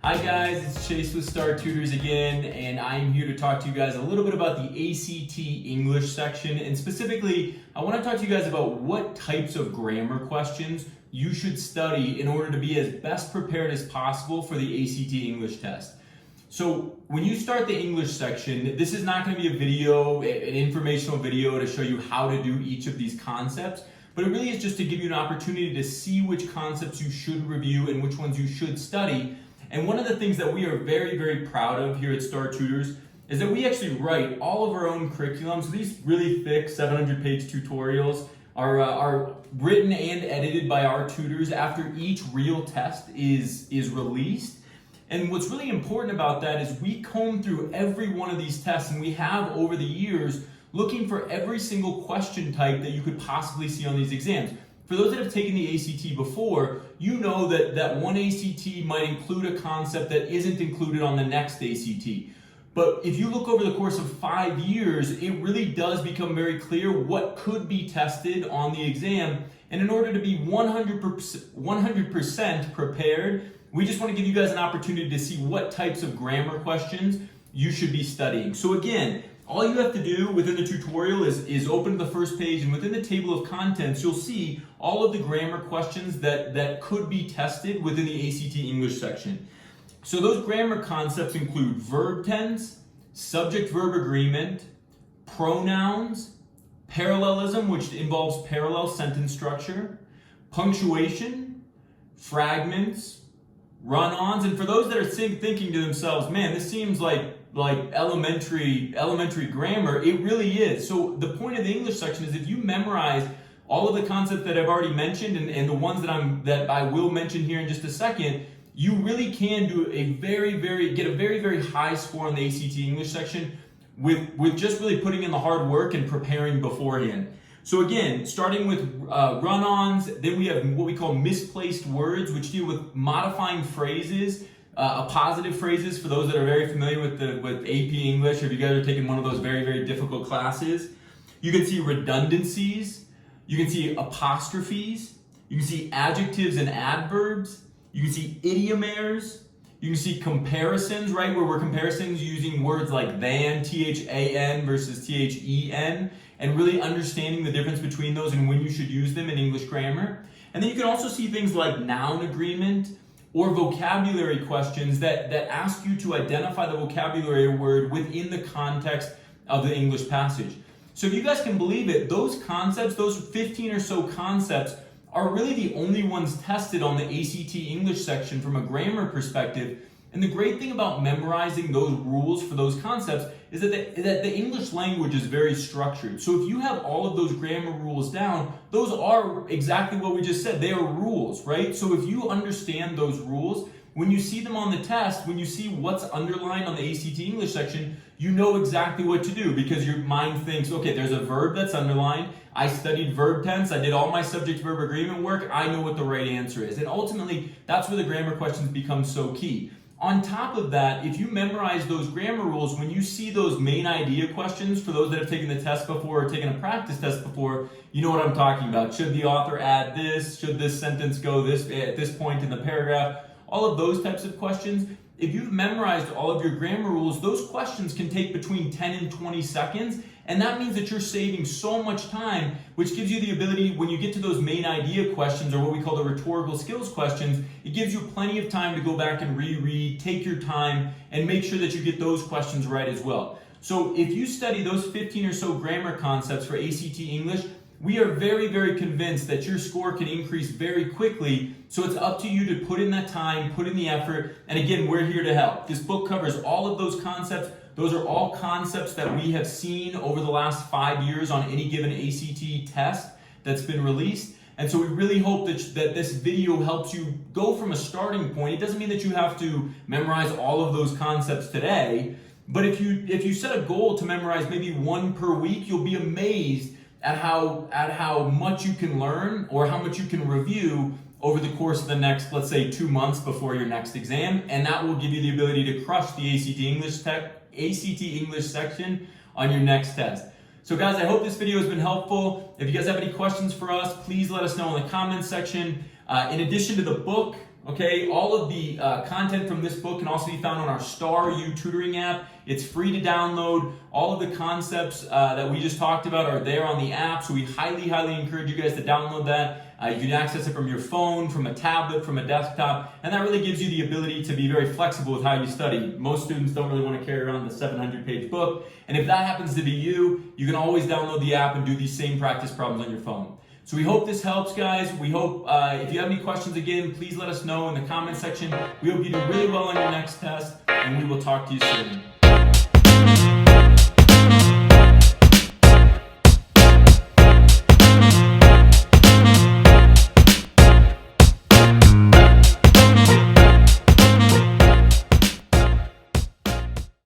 Hi guys, it's Chase with Star Tutors again, and I'm here to talk to you guys a little bit about the ACT English section, and specifically, I want to talk to you guys about what types of grammar questions you should study in order to be as best prepared as possible for the ACT English test. So when you start the English section, this is not going to be a video, an informational video to show you how to do each of these concepts, but it really is just to give you an opportunity to see which concepts you should review and which ones you should study. And one of the things that we are very, very proud of here at Star Tutors is that we actually write all of our own curriculum. So these really thick 700-page tutorials are written and edited by our tutors after each real test is released. And what's really important about that is we comb through every one of these tests, and we have over the years looking for every single question type that you could possibly see on these exams. For those that have taken the ACT before, you know that one ACT might include a concept that isn't included on the next ACT. But if you look over the course of 5 years, it really does become very clear what could be tested on the exam. And in order to be 100% prepared, we just want to give you guys an opportunity to see what types of grammar questions you should be studying. So again, all you have to do within the tutorial is open the first page, and within the table of contents, you'll see all of the grammar questions that could be tested within the ACT English section. So those grammar concepts include verb tense, subject-verb agreement, pronouns, parallelism, which involves parallel sentence structure, punctuation, fragments, run-ons. And for those that are thinking to themselves, man, this seems like elementary grammar, it really is. So the point of the English section is if you memorize all of the concepts that I've already mentioned and the ones that I will mention here in just a second, you really can do get a very, very high score on the ACT English section with just really putting in the hard work and preparing beforehand. So again, starting with run-ons, then we have what we call misplaced words, which deal with modifying phrases, appositive phrases for those that are very familiar with AP English, or if you guys are taking one of those very, very difficult classes. You can see redundancies, you can see apostrophes, you can see adjectives and adverbs, you can see idiom errors, you can see comparisons, right, where we're comparisons using words like than, T-H-A-N versus T-H-E-N, and really understanding the difference between those and when you should use them in English grammar. And then you can also see things like noun agreement or vocabulary questions that ask you to identify the vocabulary word within the context of the English passage. So if you guys can believe it, those concepts, those 15 or so concepts, are really the only ones tested on the ACT English section from a grammar perspective. And the great thing about memorizing those rules for those concepts is that the English language is very structured. So if you have all of those grammar rules down, those are exactly what we just said. They are rules, right? So if you understand those rules, when you see them on the test, when you see what's underlined on the ACT English section, you know exactly what to do because your mind thinks, okay, there's a verb that's underlined. I studied verb tense. I did all my subject-verb agreement work. I know what the right answer is. And ultimately, that's where the grammar questions become so key. On top of that, if you memorize those grammar rules, when you see those main idea questions, for those that have taken the test before or taken a practice test before, you know what I'm talking about. Should the author add this? Should this sentence go at this point in the paragraph? All of those types of questions. If you've memorized all of your grammar rules, those questions can take between 10 and 20 seconds, and that means that you're saving so much time, which gives you the ability, when you get to those main idea questions, or what we call the rhetorical skills questions, it gives you plenty of time to go back and reread, take your time, and make sure that you get those questions right as well. So if you study those 15 or so grammar concepts for ACT English, we are very, very convinced that your score can increase very quickly. So it's up to you to put in that time, put in the effort. And again, we're here to help. This book covers all of those concepts. Those are all concepts that we have seen over the last 5 years on any given ACT test that's been released. And so we really hope that this video helps you go from a starting point. It doesn't mean that you have to memorize all of those concepts today. But if you set a goal to memorize maybe one per week, you'll be amazed at how much you can learn or how much you can review over the course of the next, let's say, 2 months before your next exam. And that will give you the ability to crush the ACT English section on your next test. So guys, I hope this video has been helpful. If you guys have any questions for us, please let us know in the comments section. In addition to the book, Okay, all of the content from this book can also be found on our Star U tutoring app. It's free to download. All of the concepts that we just talked about are there on the app, so we highly, highly encourage you guys to download that. You can access it from your phone, from a tablet, from a desktop, and that really gives you the ability to be very flexible with how you study. Most students don't really want to carry around the 700-page book, and if that happens to be you, you can always download the app and do these same practice problems on your phone. So we hope this helps, guys. We hope if you have any questions, again, please let us know in the comment section. We hope you do really well on your next test, and we will talk to you soon.